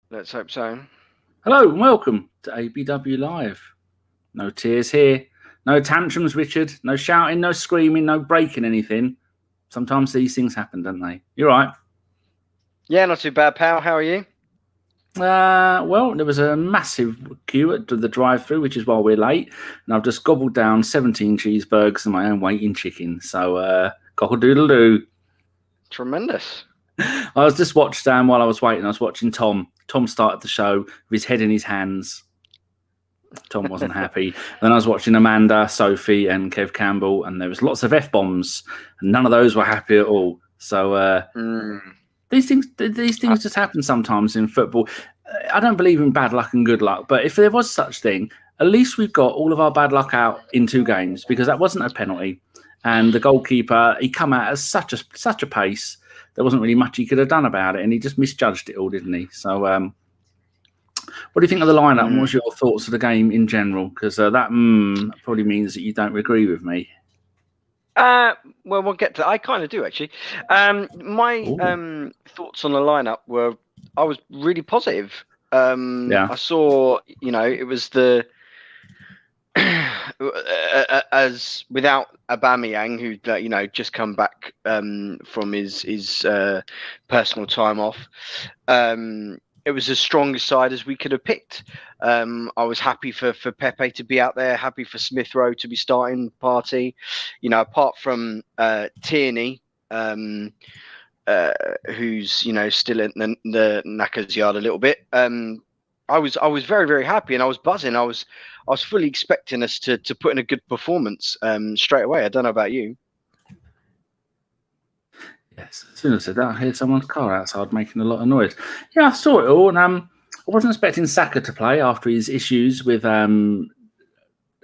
Let's hope so. Hello and welcome to ABW Live. No tears here, no tantrums, Richard, no shouting, no screaming, no breaking anything. Sometimes these things happen, don't they? You're right. Yeah, not too bad, pal. How are you? Well, there was a massive queue at the drive-through, which is why we're late. And I've just gobbled down 17 cheeseburgers and my own waiting chicken. So, cockle-doodle-doo. Tremendous. I was just watching while I was waiting. I was watching Tom. Tom started the show with his head in his hands. Tom wasn't happy. Then I was watching Amanda, Sophie, and Kev Campbell, and there was lots of F-bombs, and none of those were happy at all. So these things just happen sometimes in football. I don't believe in bad luck and good luck, but if there was such thing, at least we've got all of our bad luck out in 2 games, because that wasn't a penalty, and the goalkeeper, he come out at such a pace. There wasn't really much he could have done about it, and he just misjudged it all, didn't he? So, what do you think of the lineup? And what's your thoughts of the game in general? Because that probably means that you don't agree with me. Well, we'll get to. I kind of do actually. My thoughts on the lineup were, I was really positive. I saw, it was the as without Aubameyang, who just come back from his personal time off. It was the strongest side as we could have picked. I was happy for Pepe to be out there, happy for Smith Rowe to be starting Partey. Apart from Tierney, who's still in the knacker's yard a little bit. I was very, very happy, and I was buzzing. I was fully expecting us to put in a good performance straight away. I don't know about you. Yes, as soon as I said that, I heard someone's car outside making a lot of noise. Yeah, I saw it all, and I wasn't expecting Saka to play after his issues with Arteta.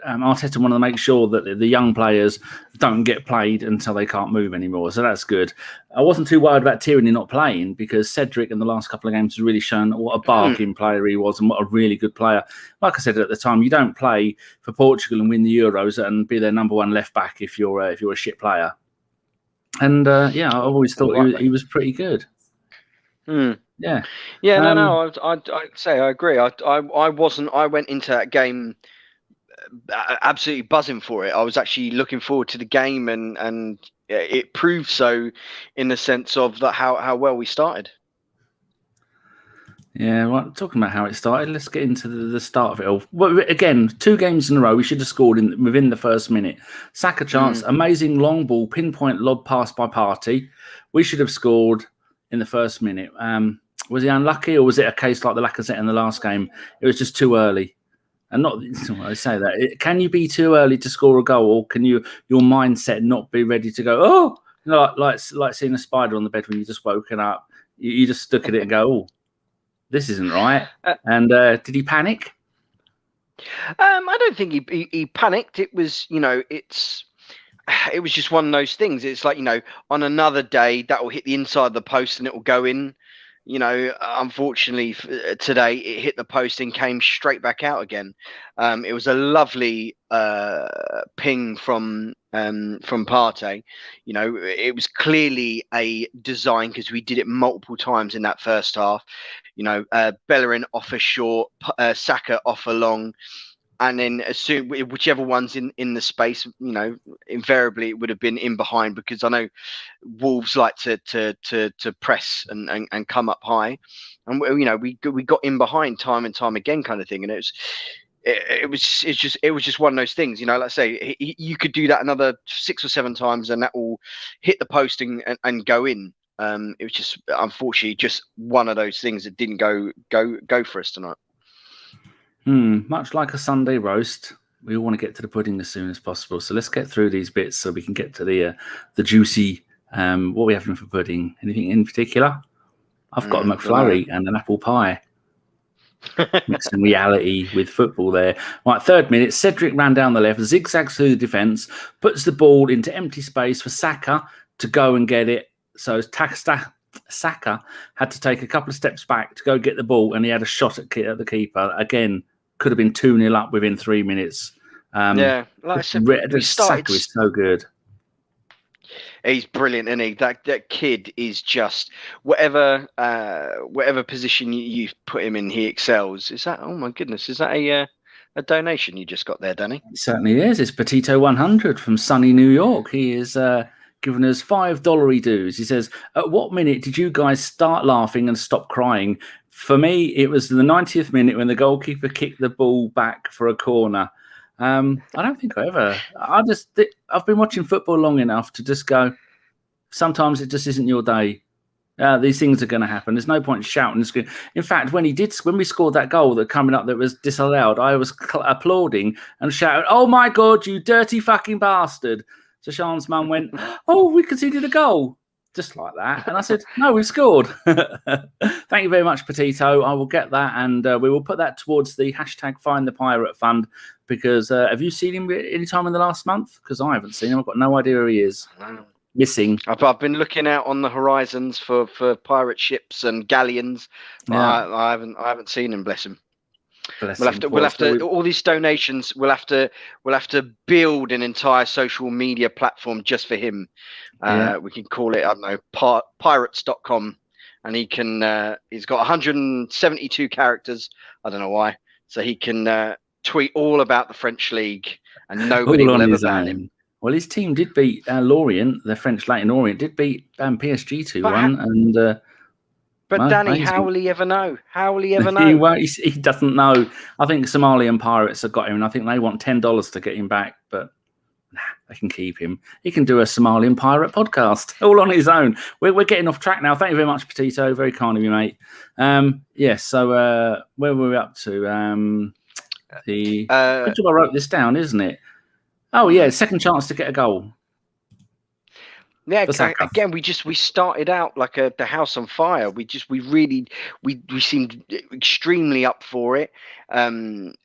Wanted to make sure that the young players don't get played until they can't move anymore, so that's good. I wasn't too worried about Tierney not playing, because Cedric in the last couple of games has really shown what a bargain player he was and what a really good player. Like I said at the time, you don't play for Portugal and win the Euros and be their number 1 left back if you're a shit player. And I always thought he was pretty good. Yeah. No. I'd say I agree. I wasn't. I went into that game absolutely buzzing for it. I was actually looking forward to the game, and it proved so in the sense of that how well we started. Yeah, well, talking about how it started, let's get into the start of it all. Well, again, 2 games in a row, we should have scored within the first minute. Saka chance, amazing long ball, pinpoint lob pass by Partey. We should have scored in the first minute. Was he unlucky, or was it a case like the Lacazette in the last game? It was just too early. And not, I say that, can you be too early to score a goal, or can your mindset not be ready to go, like seeing a spider on the bed when you just woken up? You just look at it and go, oh, this isn't right. And did he panic? I don't think he panicked. It was, it was just one of those things. It's like, on another day that will hit the inside of the post and it will go in. Unfortunately today it hit the post and came straight back out again. It was a lovely ping from Partey. It was clearly a design, because we did it multiple times in that first half. Bellerin off a short, Saka off a long, and then as soon whichever one's in the space, invariably it would have been in behind, because I know Wolves like to press and come up high, and we got in behind time and time again, kind of thing. And it was just one of those things, like I say, you could do that another 6 or 7 times and that will hit the post and go in. It was just, unfortunately, just one of those things that didn't go for us tonight. Much like a Sunday roast, we all want to get to the pudding as soon as possible. So let's get through these bits so we can get to the juicy. What are we having for pudding? Anything in particular? I've got a McFlurry and an apple pie. Mixing reality with football there. Right, 3rd minute, Cedric ran down the left, zigzags through the defence, puts the ball into empty space for Saka to go and get it. So Saka had to take a couple of steps back to go get the ball, and he had a shot at the keeper. Again, could have been 2-0 up within 3 minutes. Like I said, Saka is so good. He's brilliant, isn't he? That kid is just whatever position you put him in, he excels. Is that? Oh my goodness! Is that a donation you just got there, Dani? It certainly is. It's Petito 100 from sunny New York. He is given us $5 dues. He says, "At what minute did you guys start laughing and stop crying?" For me, it was the 90th minute when the goalkeeper kicked the ball back for a corner. I don't think I ever. I've been watching football long enough to just go. Sometimes it just isn't your day. These things are going to happen. There's no point shouting. In fact, when we scored that goal that coming up that was disallowed, I was applauding and shouting, "Oh my God, you dirty fucking bastard!" So Sean's mum went, "Oh, we conceded a goal." Just like that. And I said, "No, we've scored." Thank you very much, Petito. I will get that, and we will put that towards the hashtag Find the Pirate Fund, because have you seen him any time in the last month? Because I haven't seen him. I've got no idea who he is. Missing. I've been looking out on the horizons for pirate ships and galleons. Yeah. I haven't seen him. Bless him. Bless We'll him. have to. All these donations. We'll have to build an entire social media platform just for him. We can call it, I don't know, pirates.com, and he can. He's got 172 characters. I don't know why. So he can tweet all about the French league, and nobody will ever ban him. Well, his team did beat Lorient, the French Leyton Orient, did beat PSG 2-1. And but Dani, amazing. How will he ever know? How will he ever know? He doesn't know. I think Somalian pirates have got him, and I think they want $10 to get him back. But they can keep him. He can do a Somalian pirate podcast all on his own. We're getting off track now. Thank you very much, Petito. Very kind of you, mate. So where were we up to? Good job I wrote this down, isn't it? Oh yeah, second chance to get a goal. Yeah, again, we started out like the house on fire. We seemed extremely up for it. With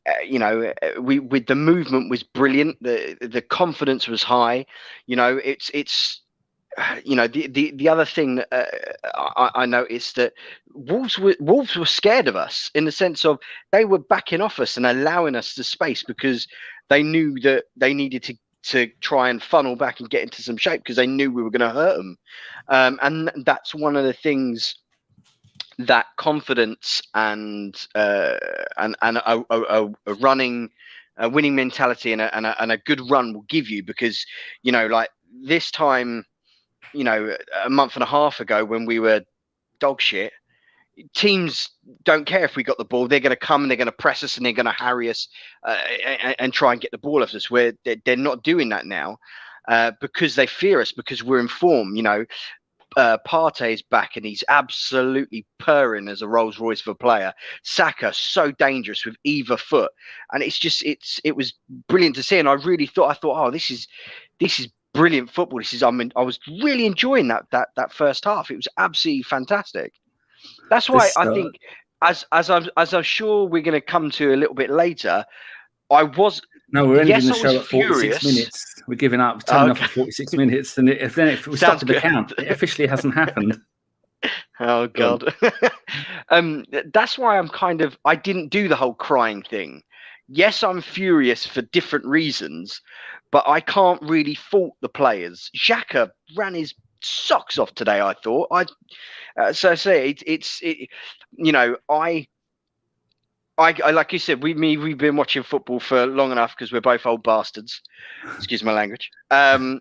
the movement was brilliant. The confidence was high. It's the other thing that I noticed, that Wolves were scared of us, in the sense of they were backing off us and allowing us the space, because they knew that they needed to try and funnel back and get into some shape, because they knew we were going to hurt them. And that's one of the things that confidence and a winning mentality and a good run will give you, because like this time, a month and a half ago when we were dog shit, teams don't care if we got the ball. They're going to come and they're going to press us and they're going to harry us and try and get the ball off us. Where they're not doing that now because they fear us, because we're in form. Partey is back and he's absolutely purring as a Rolls Royce of a player. Saka so dangerous with either foot, and it was brilliant to see. And I thought, oh, this is brilliant football. I was really enjoying that first half. It was absolutely fantastic. That's why I think, as I'm sure we're going to come to a little bit later, we're ending the show at 46 minutes. We're giving up, turning off at 46 minutes, and if we stop the count, it officially hasn't happened. Oh God. That's why I didn't do the whole crying thing. Yes, I'm furious for different reasons, but I can't really fault the players. Xhaka ran his socks off today, I thought. So I say I like you said, we've been watching football for long enough, because we're both old bastards. Excuse my language. And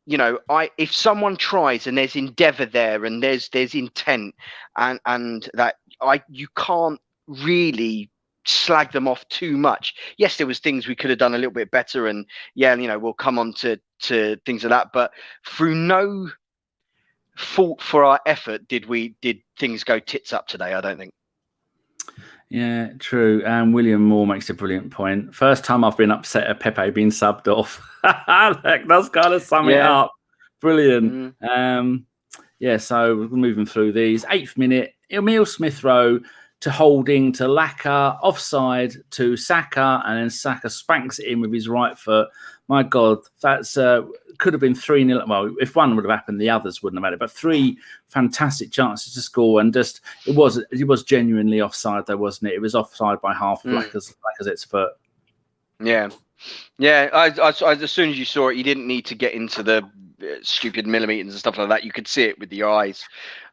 if someone tries and there's endeavour there and there's intent and that you can't really slag them off too much. Yes, there was things we could have done a little bit better, and we'll come on to things like that. But through no fault for our effort did things go tits up today, I don't think. Yeah, true. William Moore makes a brilliant point. First time I've been upset at Pepe being subbed off. That does kind of sum it up. Brilliant. So we're moving through these. 8th minute, Emile Smith-Rowe to Holding to Lacazette, offside to Saka, and then Saka spanks it in with his right foot. My God, that's could have been 3-0. Well, if one would have happened, the others wouldn't have had it. But 3 fantastic chances to score, and just it was genuinely offside, though, wasn't it? It was offside by half of Lacazette's foot. Yeah. I as soon as you saw it, you didn't need to get into the stupid millimeters and stuff like that. You could see it with the eyes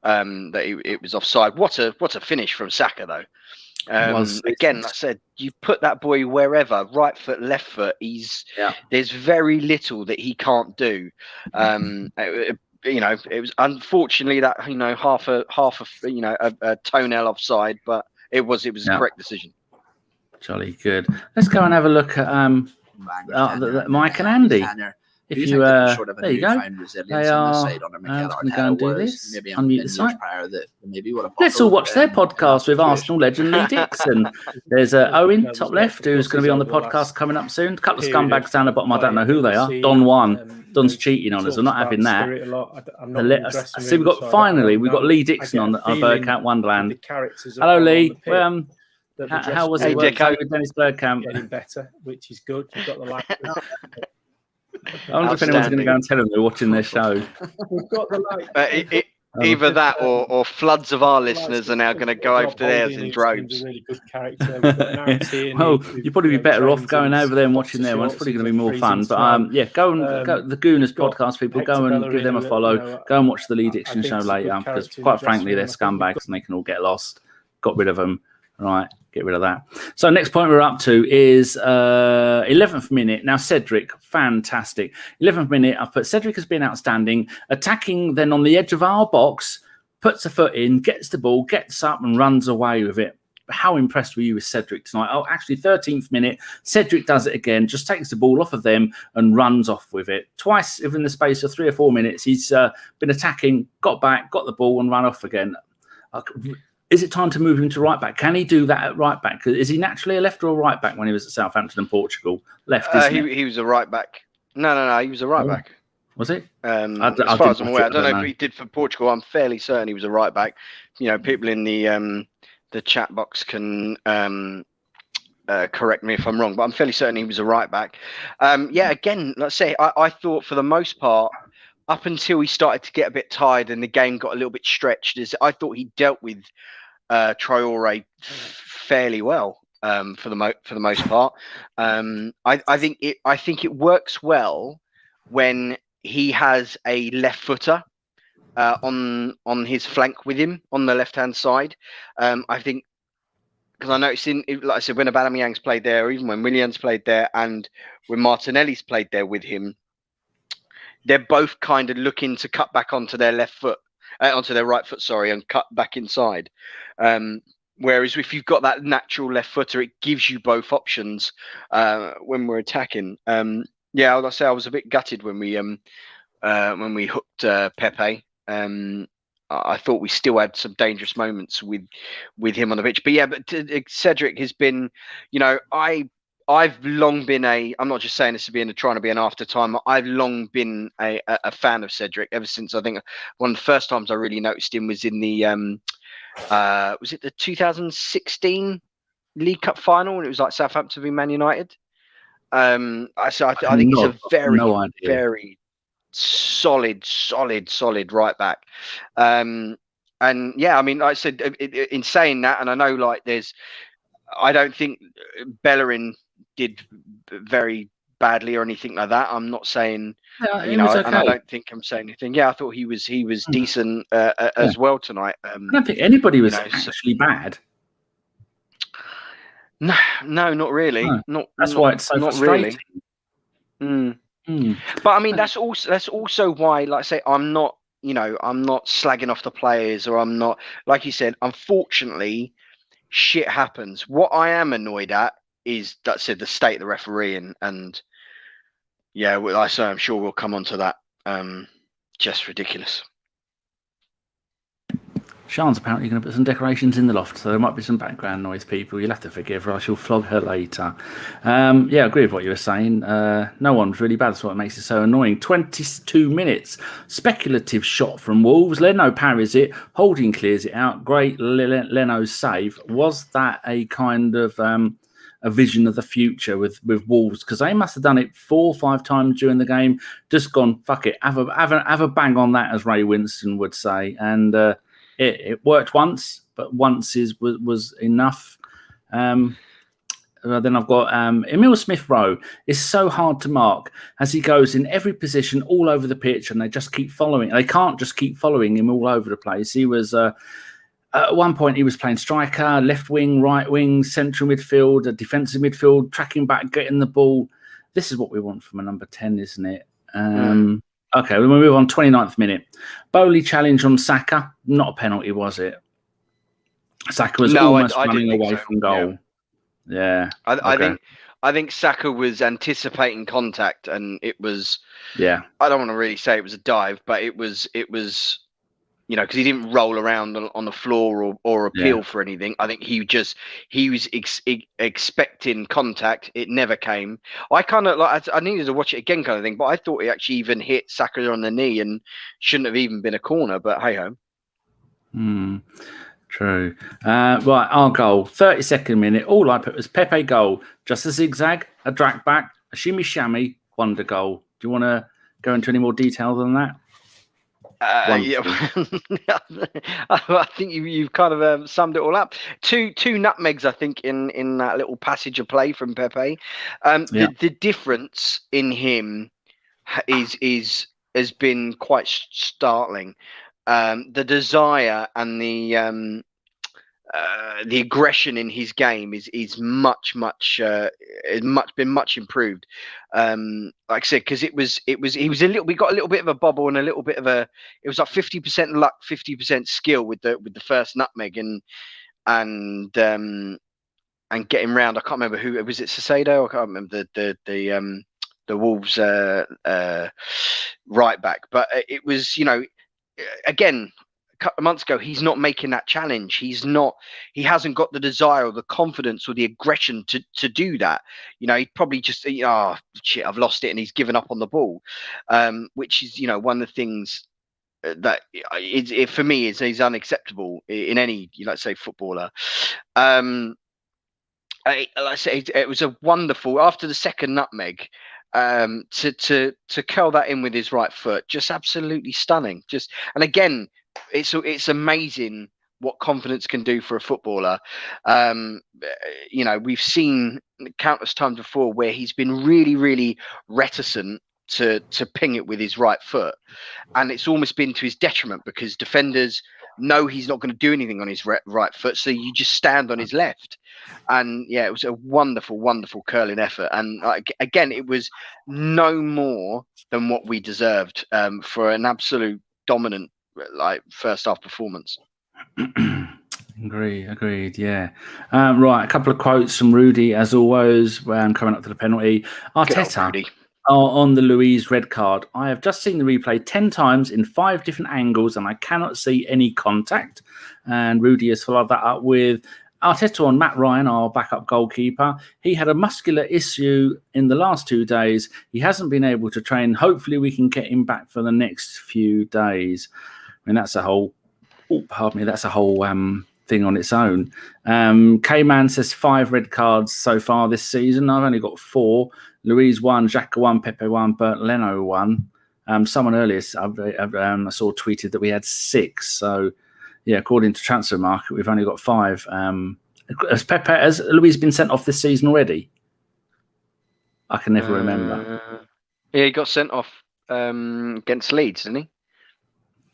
that it was offside. What a finish from Saka though. Again, like I said, you put that boy wherever, right foot, left foot. There's very little that he can't do. It was unfortunately that half a toenail offside, but it was a correct decision. Jolly good. Let's go and have a look at Mike and Andy. If you there you go. They are. I'm going to go and do this. Unmute the site. Let's all watch their podcast with Arsenal legend Lee Dixon. There's Owen, top left, who's going to be on the podcast coming up soon. A couple of scumbags down the bottom. I don't know who they are. Don one. Don's cheating on us. I'm not having that. See, we've got Lee Dixon on Bergkamp Wonderland. Hello, Lee. How was it? With Dennis Bergkamp? Getting better, which is good. We've got the I wonder if anyone's going to go and tell them they're watching their show. We've got the either that or floods of our listeners are now going to go over to theirs in droves. A really good character. Well, you'd probably be better off going over there and watching their one. It's probably going to be more fun. But go the Gooners podcast people. Go and give them a follow. Go and watch the Lee Dixon show later because, quite frankly, they're scumbags and they can all get lost. Got rid of them. Right, get rid of that. So next point we're up to is 11th minute. Now Cedric, fantastic. 11th minute, I've put Cedric has been outstanding. Attacking then on the edge of our box, puts a foot in, gets the ball, gets up and runs away with it. How impressed were you with Cedric tonight? Oh, actually 13th minute, Cedric does it again, just takes the ball off of them and runs off with it. Twice within the space of 3 or 4 minutes, he's been attacking, got back, got the ball and run off again. Is it time to move him to right back? Can he do that at right back? Is he naturally a left or a right back when he was at Southampton and Portugal? Left, isn't he was a right back. No, he was a right back. Was he? As far as I'm aware, I don't know if he did for Portugal. I'm fairly certain he was a right back. People in the chat box can correct me if I'm wrong, but I'm fairly certain he was a right back. Again, let's say I thought for the most part, up until he started to get a bit tired and the game got a little bit stretched, I thought he dealt with Traore fairly well for the most part. I think it works well when he has a left footer on his flank with him on the left hand side. I think because I noticed like I said, when Aubameyang's played there, or even when Willian's played there, and when Martinelli's played there with him, they're both kind of looking to cut back onto their left foot. Onto their right foot, sorry, and cut back inside. Whereas if you've got that natural left footer, it gives you both options when we're attacking. I'll say I was a bit gutted when we hooked Pepe. I thought we still had some dangerous moments with him on the pitch. But Cedric has been, I've long been I'm not just saying this to be trying to be an after time. I've long been a fan of Cedric ever since I think one of the first times I really noticed him was in the was it the 2016 League Cup final when it was like Southampton v Man United. I think he's a very solid right back. And yeah, I mean, like I said, in saying that, and I know I don't think Bellerin did very badly or anything like that. I'm not saying, okay. And I don't think I'm saying anything. Yeah, I thought he was decent as well tonight. I don't think anybody was actually bad. No, not really. No. That's why it's so frustrating. Really. But I mean, that's also why, like I say, I'm not slagging off the players, or I'm not, like you said, unfortunately, shit happens. What I am annoyed at is, that said, the state of the referee, and yeah, I say I'm sure we'll come on to that. Just ridiculous. Sian's apparently going to put some decorations in the loft, so there might be some background noise, people. You'll have to forgive her. I shall flog her later. I agree with what you were saying. No one's really bad. That's what makes it so annoying. 22 minutes. Speculative shot from Wolves. Leno parries it. Holding clears it out. Great Leno's save. Was that a kind of a vision of the future with Wolves? Because they must have done it 4 or 5 times during the game. Just gone, fuck it. Have a bang on that, as Ray Winston would say. And it worked once, but once was enough. then I've got Emile Smith-Rowe. Is so hard to mark as he goes in every position all over the pitch, and they just keep following. They can't just keep following him all over the place. He was at one point he was playing striker, left wing, right wing, central midfield, defensive midfield, tracking back, getting the ball. This is what we want from a number 10, isn't it? Okay, we'll move on. 29th minute. Bowley challenge on Saka. Not a penalty, was it? Saka was almost running away from goal. Yeah. I think Saka was anticipating contact, and it was. Yeah. I don't want to really say it was a dive, but it was. Because he didn't roll around on the floor or appeal for anything. I think he was expecting contact. It never came. I kind of I needed to watch it again, kind of thing. But I thought he actually even hit Saka on the knee and shouldn't have even been a corner. But hey ho. True. Right, our goal, 32nd minute. All I put was Pepe goal. Just a zigzag, a drag back, a shimmy shammy, wonder goal. Do you want to go into any more detail than that? Yeah, I think you've kind of summed it all up. Two nutmegs, I think, in that little passage of play from Pepe. The difference in him has been quite startling. The desire and the aggression in his game is been much improved. Like I said, because we got a little bit of a bobble and a little bit of it was like 50% luck, 50% skill with the first nutmeg and getting round. I can't remember who was it. Sasado? I can't remember the Wolves right back, but it was again. A couple of months ago, he's not making that challenge. He hasn't got the desire or the confidence or the aggression to do that. He probably just shit, I've lost it, and he's given up on the ball, which is one of the things that for me is unacceptable in any say footballer. Like I say, it was a wonderful after the second nutmeg. To curl that in with his right foot, just absolutely stunning. And again. It's amazing what confidence can do for a footballer. We've seen countless times before where he's been really, really reticent to ping it with his right foot, and it's almost been to his detriment because defenders know he's not going to do anything on his right foot, so you just stand on his left. And it was a wonderful, wonderful curling effort. And again, it was no more than what we deserved for an absolute dominant. First half performance. Agreed. Yeah. Right. A couple of quotes from Rudy, as always, coming up to the penalty. Arteta on the Luiz red card. I have just seen the replay 10 times in 5 different angles, and I cannot see any contact. And Rudy has followed that up with Arteta on Matt Ryan, our backup goalkeeper. He had a muscular issue in the last 2 days. He hasn't been able to train. Hopefully, we can get him back for the next few days. I mean, that's a whole. That's a whole thing on its own. K-Man says 5 red cards so far this season. I've only got 4. Luiz 1, Xhaka 1, Pepe 1, Bernd, Leno 1. Someone earlier I saw tweeted that we had 6. So, yeah, according to Transfer Market, we've only got 5. Has Luiz been sent off this season already? I can never remember. Yeah, he got sent off against Leeds, didn't he?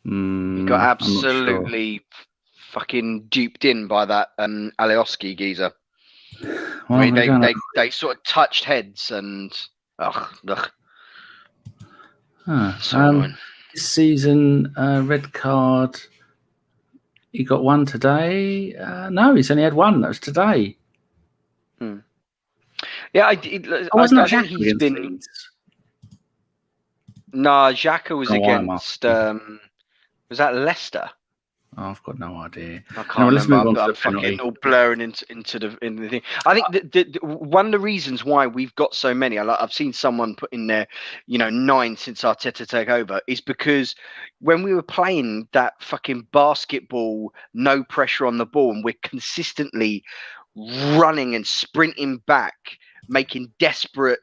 He got absolutely fucking duped in by that Alioski geezer. Well, I mean, they sort of touched heads and this season red card. He got 1 today. No, he's only had 1. That was today. Yeah, I think he's been. No, Xhaka was against. Was that Leicester? Oh, I've got no idea. I can't remember. I'm fucking all blurring into the thing. I think the one of the reasons why we've got so many, I've seen someone put in there, 9 since Arteta took over, is because when we were playing that fucking basketball, no pressure on the ball, and we're consistently running and sprinting back, making desperate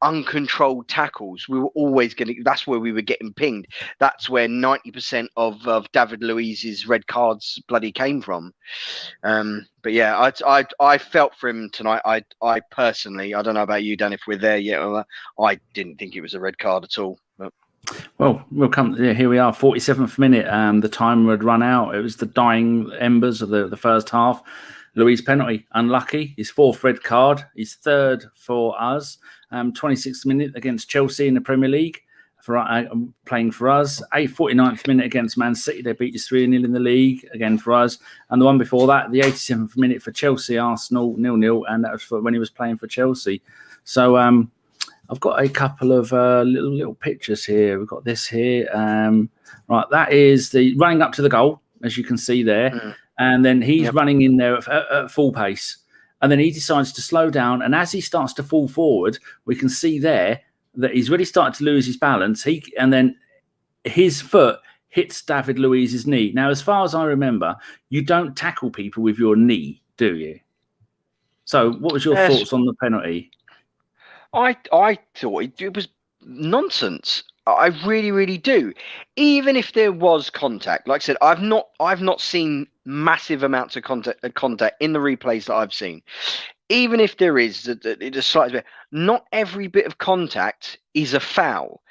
uncontrolled tackles, we were always that's where we were getting pinged. That's where 90% of David Luiz's red cards bloody came from. But yeah, I felt for him tonight. I personally, I don't know about you, Dan, if we're there yet. I didn't think it was a red card at all. But. Well, we'll come. Yeah, here we are, 47th minute. The timer had run out. It was the dying embers of the first half. Luiz penalty, unlucky. His 4th red card. His 3rd for us. 26th minute against Chelsea in the Premier League for playing for us. 49th minute against Man City. They beat us 3-0 in the league again for us. And the one before that, the 87th minute for Chelsea, Arsenal 0-0, and that was when he was playing for Chelsea. So I've got a couple of little pictures here. We've got this here. Right, that is the running up to the goal, as you can see there. And then he's running in there at full pace. And then he decides to slow down. And as he starts to fall forward, we can see there that he's really started to lose his balance. And then his foot hits David Luiz's knee. Now, as far as I remember, you don't tackle people with your knee, do you? So what was your thoughts on the penalty? I thought it was nonsense. I really, really do. Even if there was contact, like I said, I've not seen massive amounts of contact in the replays that I've seen. Even if there is a slight bit, not every bit of contact is a foul.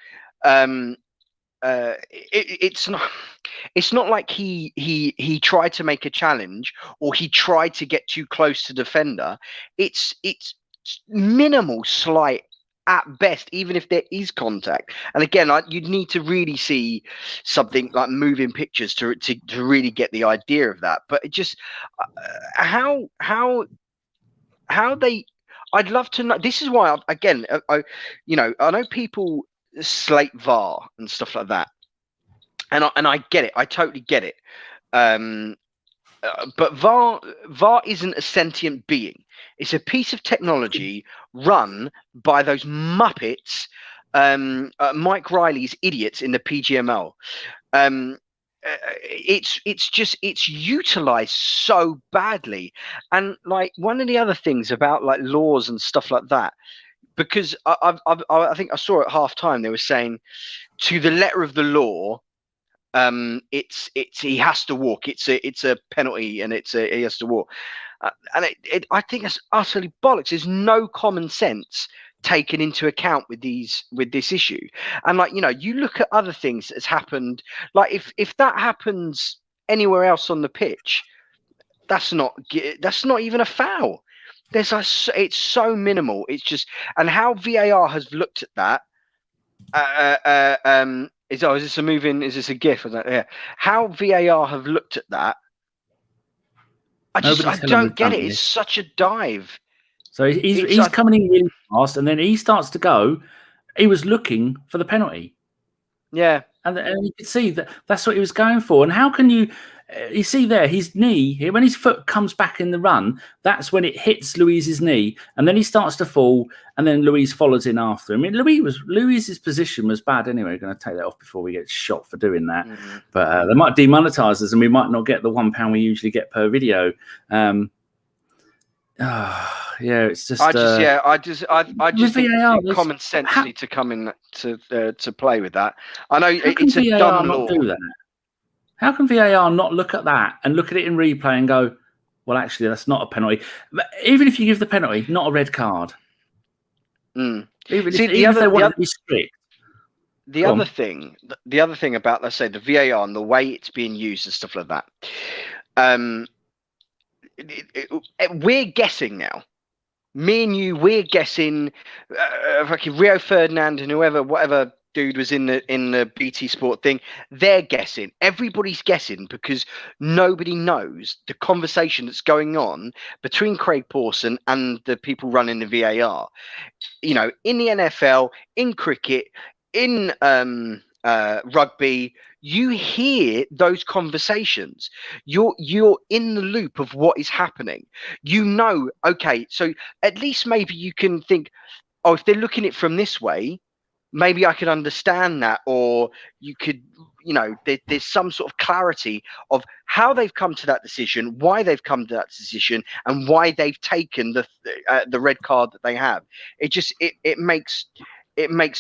It's not like he tried to make a challenge or he tried to get too close to defender. It's minimal, slight at best, even if there is contact. And again, you'd need to really see something like moving pictures to really get the idea of that. But it just how they. I'd love to know. This is why I know people slate VAR and stuff like that, and I get it. I totally get it. But VAR isn't a sentient being. It's a piece of technology run by those muppets, Mike Riley's idiots in the PGML. It's utilized so badly. And like one of the other things about like laws and stuff like that, because I think I saw at halftime they were saying to the letter of the law, it's he has to walk. It's a penalty, and he has to walk. And I think it's utterly bollocks. There's no common sense taken into account with this issue. And like, you look at other things that's happened. Like if that happens anywhere else on the pitch, that's not even a foul. It's so minimal. It's just, and how VAR has looked at that. Is this a moving? Is this a GIF? Yeah. How VAR have looked at that. I don't get it. It's such a dive. So he's coming in really fast, and then he starts to go. He was looking for the penalty. Yeah. And you could see that's what he was going for. And how can you see there, his knee, when his foot comes back in the run, that's when it hits Luiz's knee. And then he starts to fall, and then Luiz follows in after him. I mean, Luiz's position was bad anyway. We're going to take that off before we get shot for doing that. Mm-hmm. But they might demonetize us, and we might not get the £1 we usually get per video. Yeah, it's just. I just think common sense need to come in to play with that. I know it's a dumb law. Do that? How can VAR not look at that and look at it in replay and go, well, actually, that's not a penalty. But even if you give the penalty, not a red card. Mm. Even if they want to be strict. The other thing about, let's say, the VAR and the way it's being used and stuff like that. We're guessing now. Me and you, we're guessing. Fucking Rio Ferdinand and whatever dude was in the BT Sport thing, they're guessing. Everybody's guessing because nobody knows the conversation that's going on between Craig Pawson and the people running the VAR. In the NFL, in cricket, in rugby, you hear those conversations. You're in the loop of what is happening. Okay, so at least maybe you can think, oh, if they're looking at it from this way, maybe I could understand that, or you could there's some sort of clarity of how they've come to that decision, why they've come to that decision, and why they've taken the red card that they have. It makes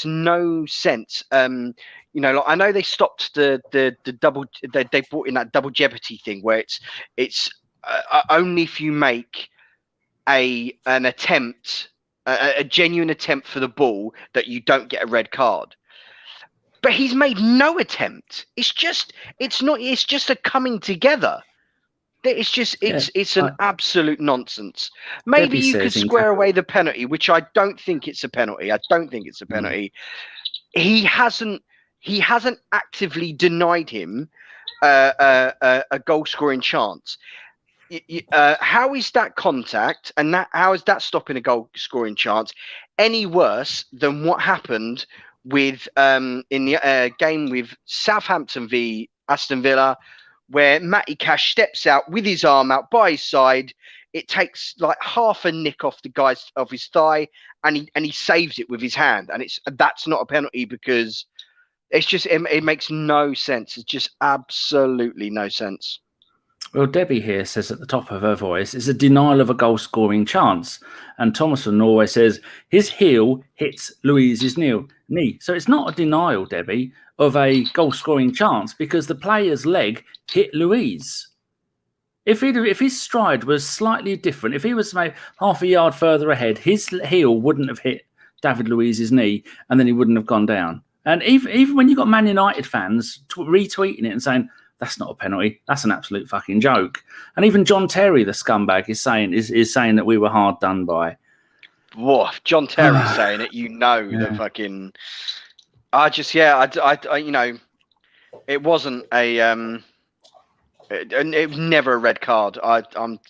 no sense. Like, I know they stopped the double. They brought in that double jeopardy thing where it's only if you make an attempt, a genuine attempt for the ball, that you don't get a red card. But he's made no attempt. It's just a coming together. It's an absolute nonsense. Maybe you could square away the penalty, which I don't think it's a penalty. He hasn't actively denied him a goal scoring chance. How is that contact, and how is that stopping a goal scoring chance any worse than what happened with in the game with Southampton v Aston Villa, where Matty Cash steps out with his arm out by his side? It takes like half a nick off his thigh, and he saves it with his hand, and that's not a penalty because it makes no sense. It's just absolutely no sense. Well, Debbie here says at the top of her voice, it's a denial of a goal-scoring chance. And Thomas from Norway says, his heel hits Luiz's knee. So it's not a denial, Debbie, of a goal-scoring chance because the player's leg hit Luiz. If his stride was slightly different, if he was maybe half a yard further ahead, his heel wouldn't have hit David Luiz's knee, and then he wouldn't have gone down. And even when you've got Man United fans retweeting it and saying, that's not a penalty, that's an absolute fucking joke. And even John Terry, the scumbag, is saying that we were hard done by. Whoa, if John Terry's saying it, the fucking. It wasn't a it was never a red card. I don't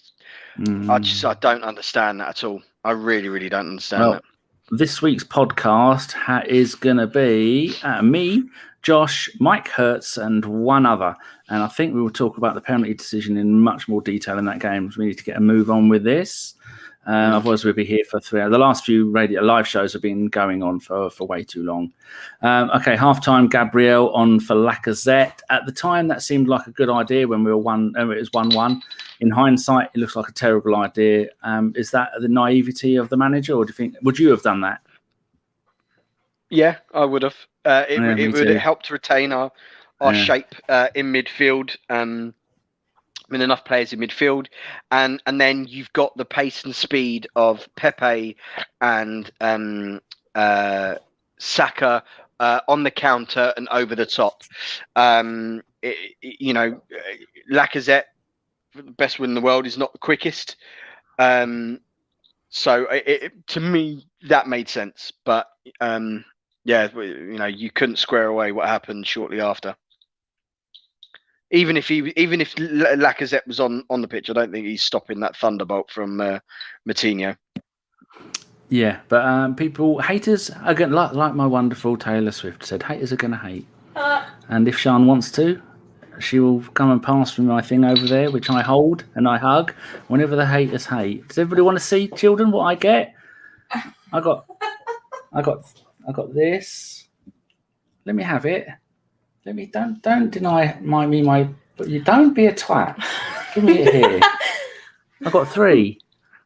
understand that at all. I really, really don't understand that. This week's podcast is going to be me, Josh, Mike Hertz, and one other. And I think we will talk about the penalty decision in much more detail in that game. So we need to get a move on with this. Otherwise, we'll be here for 3 hours. The last few radio live shows have been going on for way too long. Okay, halftime, Gabriel on for Lacazette. At the time, that seemed like a good idea when we were it was 1-1. In hindsight, it looks like a terrible idea. Is that the naivety of the manager, or would you have done that? Yeah, I would have. It would have helped retain our shape in midfield. Enough players in midfield, and then you've got the pace and speed of Pepe and Saka on the counter and over the top. Lacazette, best win in the world, is not the quickest. So to me that made sense, but you couldn't square away what happened shortly after. Even if Lacazette was on the pitch, I don't think he's stopping that thunderbolt from Moutinho. Yeah, but haters are going to, like my wonderful Taylor Swift said, haters are going to hate. And if Sian wants to, she will come and pass from my thing over there, which I hold and I hug whenever the haters hate. Does everybody want to see, children, what I get? I got this. Let me have it. Let me don't deny my. But you don't be a twat. Give me it here. I got 3.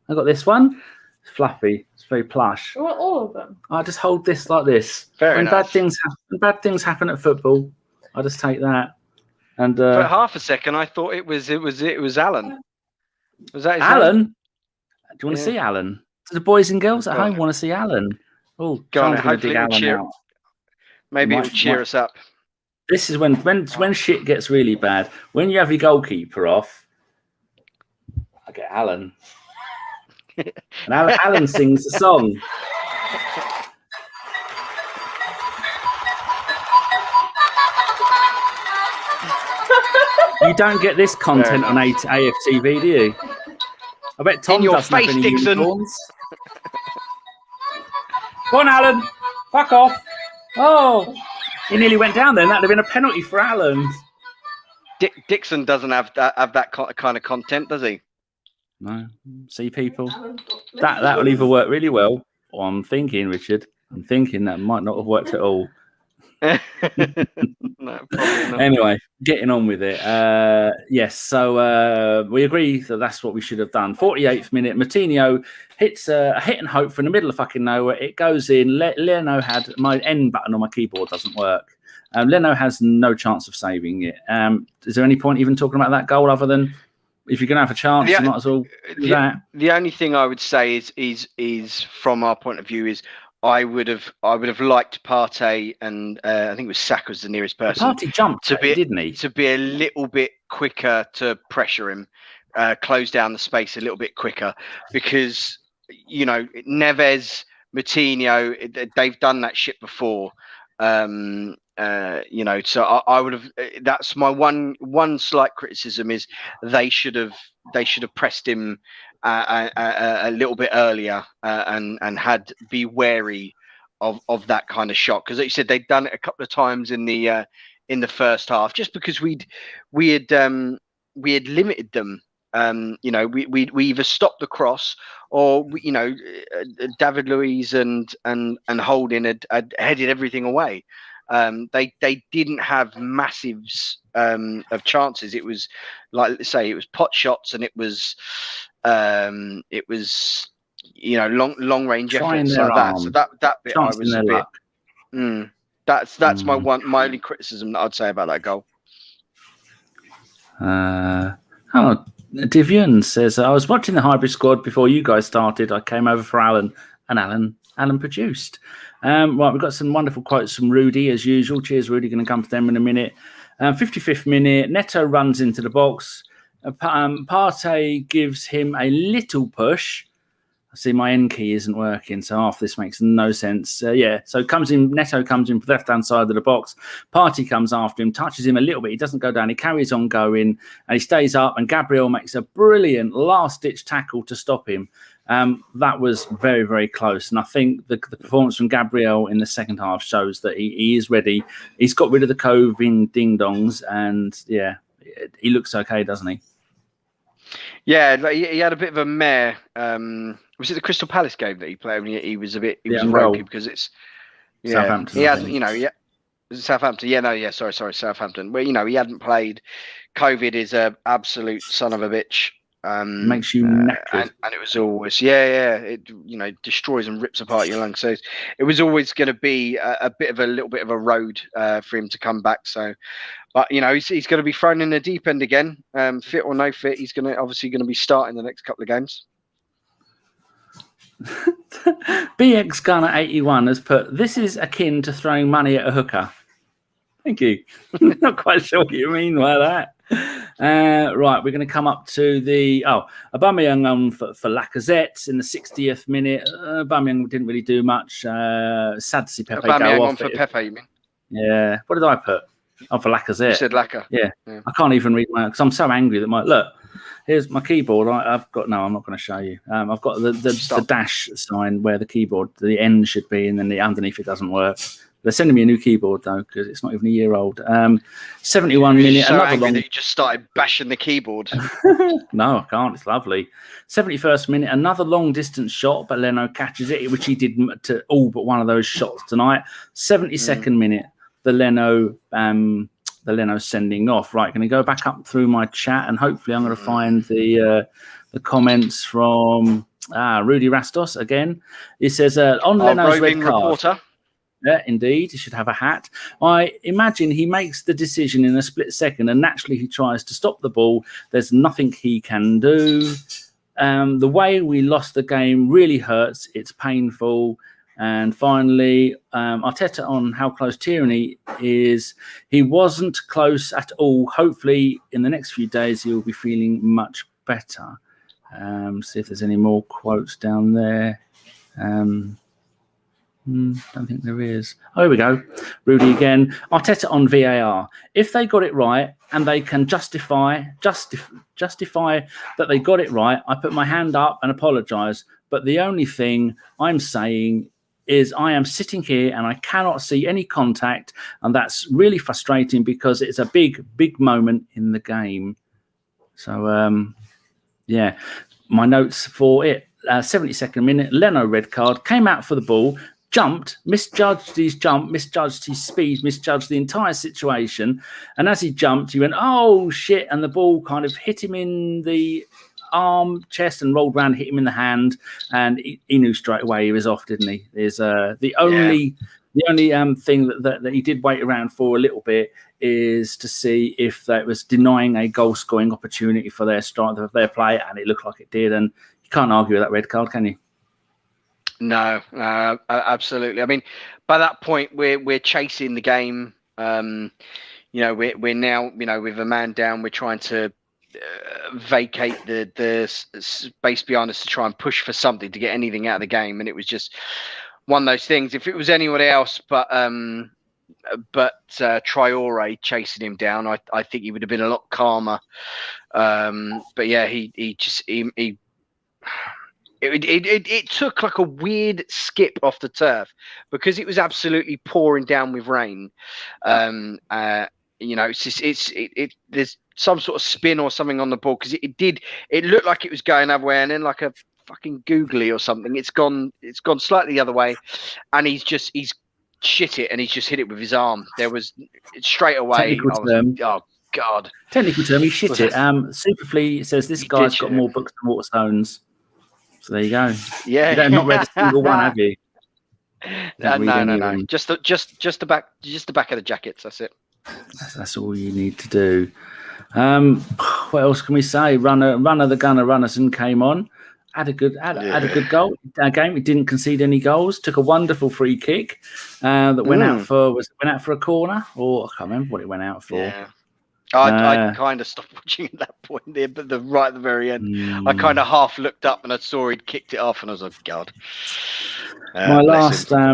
I got this one. It's fluffy. It's very plush. I want all of them. I just hold this like this. Very nice. When bad things happen at football, I just take that. And for half a second, I thought it was Alan. Was that his Alan? name? Do you want to see Alan? Do the boys and girls at home want to see Alan? Oh, go on. Hopefully, maybe it'll cheer us up. This is when shit gets really bad. When you have your goalkeeper off, I get Alan. And Alan sings the song. You don't get this content on AFTV, do you? I bet Tom doesn't have any unicorns. Go on, Alan. Fuck off. Oh. He nearly went down there, and that'd have been a penalty for Alan. Dixon doesn't have that kind of content, does he? No. See, people, that will either work really well, or I'm thinking, Richard, that might not have worked at all. No, probably not. Anyway, getting on with it. Yes, so we agree that that's what we should have done. 48th minute, Moutinho hits a hit and hope from the middle of fucking nowhere. It goes in. Leno had my N button on my keyboard doesn't work. Leno has no chance of saving it. Is there any point even talking about that goal other than if you're going to have a chance, you might as well do that? The only thing I would say is from our point of view is I would have liked Partey and I think it was Saka was the nearest person. Partey jumped, didn't he? To be a little bit quicker to pressure him, close down the space a little bit quicker, because Neves, Moutinho, they've done that shit before. So I would have. That's my one slight criticism is they should have pressed him a little bit earlier and had be wary of that kind of shot, because like you said, they'd done it a couple of times in the first half, just because we had limited them. We either stopped the cross or David Luiz and Holding had headed everything away. They didn't have massives of chances. It was like, let's say, it was pot shots and it was long range efforts like that. So that bit I was a bit. That's my only criticism that I'd say about that goal. Divyun says, I was watching the hybrid squad before you guys started. I came over for Alan, and Alan produced. Right, we've got some wonderful quotes from Rudy, as usual. Cheers, Rudy. Going to come to them in a minute. 55th minute, Neto runs into the box. Partey gives him a little push. I see my N key isn't working, so half this makes no sense. So Neto comes in from the left-hand side of the box. Partey comes after him, touches him a little bit. He doesn't go down. He carries on going, and he stays up, and Gabriel makes a brilliant last-ditch tackle to stop him. That was very, very close. And I think the performance from Gabriel in the second half shows that he is ready. He's got rid of the COVID ding-dongs, and, he looks okay, doesn't he? Yeah, he had a bit of a mare. Was it the Crystal Palace game that he played? He was a bit ropey because it's Southampton. He hasn't, Southampton. Sorry, Southampton. Well, he hadn't played. COVID is a absolute son of a bitch. Makes you knackered. And it was always it destroys and rips apart your lungs. So it was always going to be a little bit of a road for him to come back. So, but he's going to be thrown in the deep end again, fit or no fit. He's obviously going to be starting the next couple of games. BX Gunner 81 has put, this is akin to throwing money at a hooker. Thank you. Not quite sure what you mean by that. Right, we're going to come up to the Aubameyang on for Lacazette in the 60th minute. Aubameyang didn't really do much. Sad to see Pepe Aubameyang go on off. for Pepe, you mean? Yeah. What did I put? Oh, for Lacazette. You said Lacazette. Yeah. I can't even read my, because I'm so angry that look. Here's my keyboard. I'm not going to show you. I've got the dash sign where the keyboard, the N should be, and then the underneath it doesn't work. They're sending me a new keyboard though, because it's not even a year old. 71 minute. So angry that you just started bashing the keyboard. No, I can't. It's lovely. 71st minute. Another long distance shot, but Leno catches it, which he did to all but one of those shots tonight. 72nd minute. The Leno sending off. Right, going to go back up through my chat, and hopefully I'm going to find the comments from Rudy Rastos again. He says on Leno's red card. Reporter. Yeah, indeed. He should have a hat. I imagine he makes the decision in a split second, and naturally he tries to stop the ball. There's nothing he can do. The way we lost the game really hurts. It's painful. And finally, Arteta on how close Tierney is. He wasn't close at all. Hopefully, in the next few days, he'll be feeling much better. See if there's any more quotes down there. Don't think there is. Oh, here we go. Rudy again. Arteta on VAR. If they got it right and they can justify that they got it right, I put my hand up and apologise. But the only thing I'm saying is I am sitting here and I cannot see any contact, and that's really frustrating because it's a big, big moment in the game. So, my notes for it. 72nd minute, Leno red card, came out for the ball, jumped, misjudged his jump, misjudged his speed, misjudged the entire situation. And as he jumped, he went, "Oh shit!" And the ball kind of hit him in the arm, chest, and rolled around, hit him in the hand, and he knew straight away he was off, didn't he? There's the only thing that he did wait around for a little bit is to see if that was denying a goal scoring opportunity for their play, and it looked like it did. And you can't argue with that red card, can you? No, absolutely. I mean, by that point, we're chasing the game. We're now, with a man down, we're trying to vacate the space behind us to try and push for something to get anything out of the game. And it was just one of those things. If it was anyone else but Traore chasing him down, I think he would have been a lot calmer. But yeah, it took like a weird skip off the turf because it was absolutely pouring down with rain. There's some sort of spin or something on the ball because it looked like it was going other way, and then like a fucking googly or something, it's gone slightly the other way, and he's shit it, and he's just hit it with his arm. There was straight away. Oh God! Technical term, he shit it. Superfleet says this guy's got more books than Waterstones. So there you go. Yeah, you've not read a single one, have you? No. Just the back of the jackets. That's it. That's all you need to do. What else can we say? Runner the gunner, Runnerson came on, had a good goal game. He didn't concede any goals. Took a wonderful free kick that went out for a corner, or I can't remember what it went out for. Yeah. I kind of stopped watching at that point there, but right at the very end, I kind of half looked up and I saw he'd kicked it off, and I was like, God. My last, that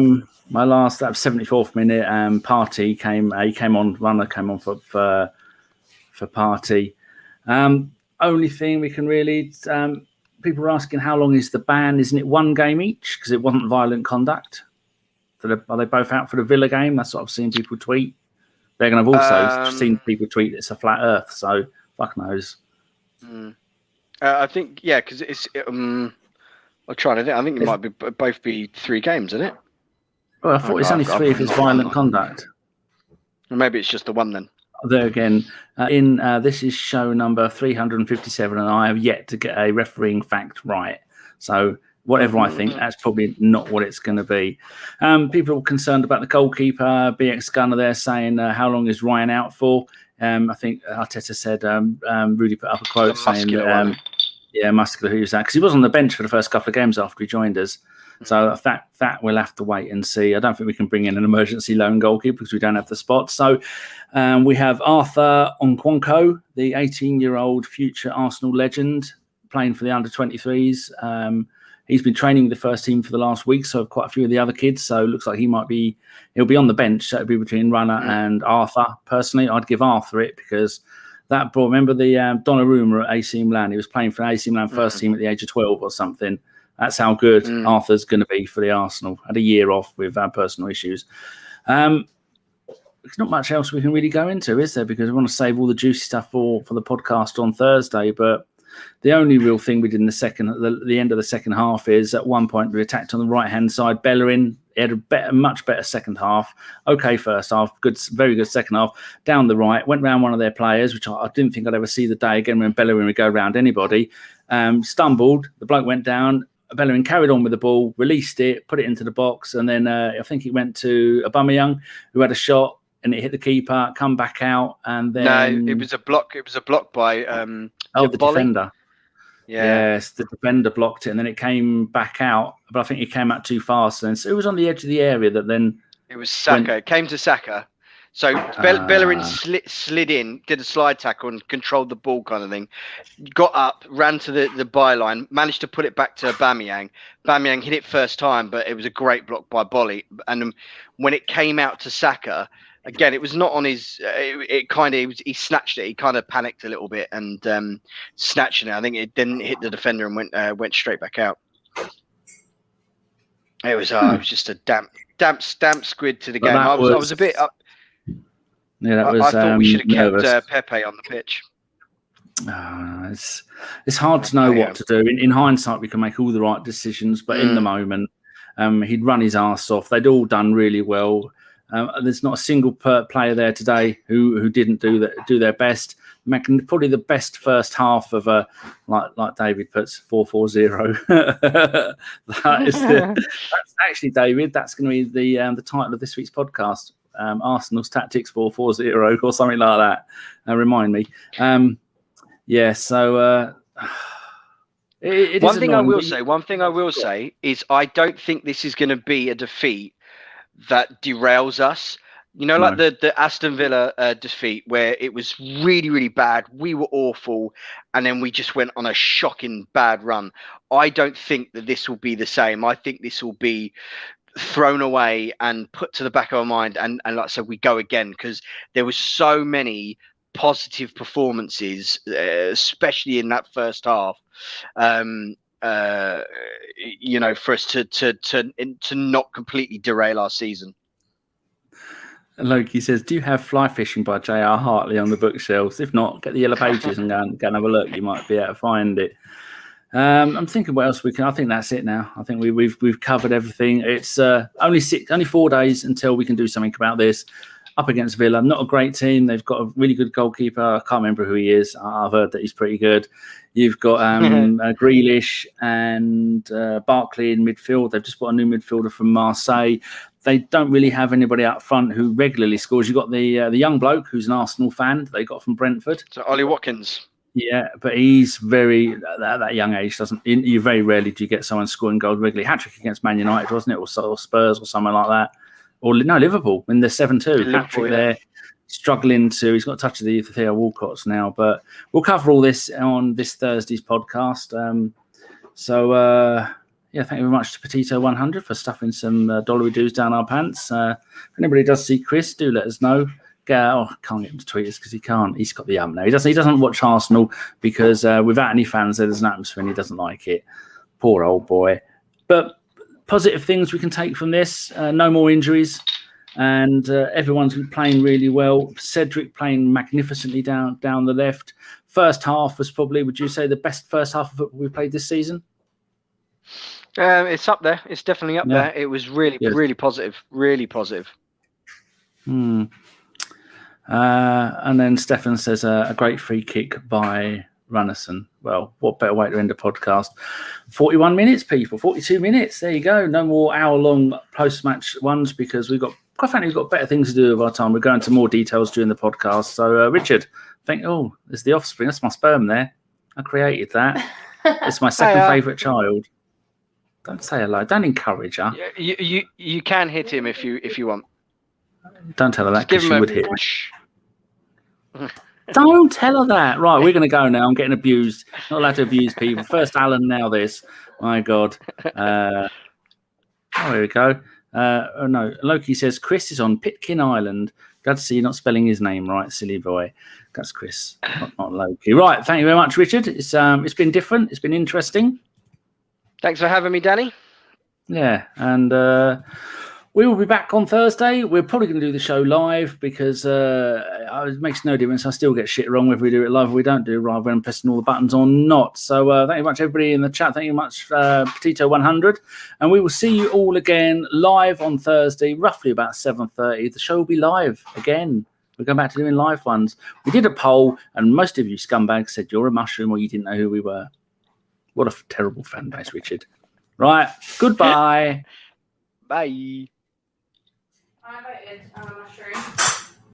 was 74th minute. Partey came on. Runner came on for Partey. Only thing we can really, people are asking how long is the ban? Isn't it one game each? Because it wasn't violent conduct. Are they both out for the Villa game? That's what I've seen people tweet. They're going to have also seen people tweet it's a flat earth, so fuck knows. I think, yeah, because it's... I'm trying to think. I think it might be both be 3 games, isn't it? Well, I thought it's only 3 if it's violent conduct. Maybe it's just the one then. There again, this is show number 357, and I have yet to get a refereeing fact right. So whatever I think, that's probably not what it's going to be. People are concerned about the goalkeeper, BX Gunner there, saying how long is Ryan out for? I think Arteta said, Rudy put up a quote saying muscular, who's that? Because he was on the bench for the first couple of games after he joined us. So that we'll have to wait and see. I don't think we can bring in an emergency loan goalkeeper because we don't have the spot. So we have Arthur Onkwonkwo, the 18-year-old future Arsenal legend, playing for the under-23s. He's been training with the first team for the last week, so quite a few of the other kids. So it looks like he'll be on the bench. So it'll be between Runner and Arthur. Personally, I'd give Arthur it because that brought, remember the Donnarumma at AC Milan? He was playing for AC Milan first team at the age of 12 or something. That's how good Arthur's going to be for the Arsenal. Had a year off with personal issues. There's not much else we can really go into, is there? Because we want to save all the juicy stuff for the podcast on Thursday. But the only real thing we did in the end of the second half is at one point we attacked on the right-hand side. Bellerin, he had a much better second half. Okay, first half, very good second half. Down the right, went round one of their players, which I didn't think I'd ever see the day again when Bellerin would go round anybody. Stumbled, the bloke went down. Bellerin carried on with the ball, released it, put it into the box, and then I think it went to Aubameyang, who had a shot, and it hit the keeper, come back out, and then... No, it was a block. It was a block by the defender. Yeah. Yes, the defender blocked it, and then it came back out, but I think it came out too fast, and so it was on the edge of the area that then... It was Saka. It came to Saka. So Bellerin slid in, did a slide tackle and controlled the ball kind of thing. Got up, ran to the byline, managed to put it back to Aubameyang. Aubameyang hit it first time, but it was a great block by Bolly. And when it came out to Saka, again, it was not on his... he snatched it. He kind of panicked a little bit and snatched it. I think it didn't hit the defender and went straight back out. It was just a damp squid to the game. I was a bit up. Yeah, I thought we should have kept Pepe on the pitch. It's hard to know what to do. In hindsight, we can make all the right decisions, but in the moment, He'd run his arse off. They'd all done really well. There's not a single player there today who didn't do their best. Probably the best first half of like David puts 4-4-0. That's actually, David. That's going to be the title of this week's podcast. Arsenal's tactics 4-4-0 or something like that. Remind me. So one thing I will say is I don't think this is going to be a defeat that derails us. Like the Aston Villa defeat, where it was really, really bad. We were awful, and then we just went on a shocking bad run. I don't think that this will be the same. I think this will be thrown away and put to the back of our mind, and like I said, we go again, because there was so many positive performances, especially in that first half. For us to not completely derail our season. Loki says, do you have Fly Fishing by J.R. Hartley on the bookshelves? If not, get the Yellow Pages and go and have a look. You might be able to find it. I'm thinking what else we can. I think that's it now. I think we've covered everything. It's only 4 days until we can do something about this. Up against Villa, not a great team. They've got a really good goalkeeper. I can't remember who he is. I've heard that he's pretty good. You've got Grealish and Barkley in midfield. They've just bought a new midfielder from Marseille. They don't really have anybody up front who regularly scores. You've got the young bloke who's an Arsenal fan that they got from Brentford. So Ollie Watkins. Yeah, but he's very at that young age. You very rarely do you get someone scoring goals regularly. Hat-trick against Man United, wasn't it, or Spurs or something like that. Or no, Liverpool in the 7-2. Hat-trick there, struggling to. He's got a touch of the Theo Walcott's now, but we'll cover all this on this Thursday's podcast. Thank you very much to Petito100 for stuffing some dollary-doos down our pants. If anybody does see Chris, do let us know. I can't get him to tweet us because he can't. He's got the now. He doesn't watch Arsenal because without any fans, there's an atmosphere and he doesn't like it. Poor old boy. But positive things we can take from this: no more injuries, and everyone's playing really well. Cedric playing magnificently down the left. First half was probably, would you say, the best first half of football we've played this season? It's up there. It's definitely up there. It was really positive. Really positive. And then Stefan says a great free kick by Runnison. Well, what better way to end a podcast? 41 minutes, people. 42 minutes. There you go. No more hour-long post-match ones because we've got better things to do with our time. We're going into more details during the podcast. So, Richard, there's the offspring. That's my sperm there. I created that. It's my second favourite child. Don't say hello. Don't encourage her. You can hit him if you want. Don't tell her that because she would hit me. Don't tell her that. Right, we're going to go now. I'm getting abused. Not allowed to abuse people. First Alan, now this. My God. Here we go. No, Loki says, Chris is on Pitkin Island. Glad to see you're not spelling his name right, silly boy. That's Chris, not Loki. Right, thank you very much, Richard. It's been different. It's been interesting. Thanks for having me, Dani. Yeah, and we will be back on Thursday. We're probably going to do the show live because it makes no difference. I still get shit wrong whether we do it live or we don't do it live when I'm pressing all the buttons or not. So thank you very much, everybody in the chat. Thank you very much, Petito100. And we will see you all again live on Thursday, roughly about 7:30. The show will be live again. We're going back to doing live ones. We did a poll, and most of you scumbags said you're a mushroom or you didn't know who we were. What a terrible fan base, Richard. Right. Goodbye. Bye. I voted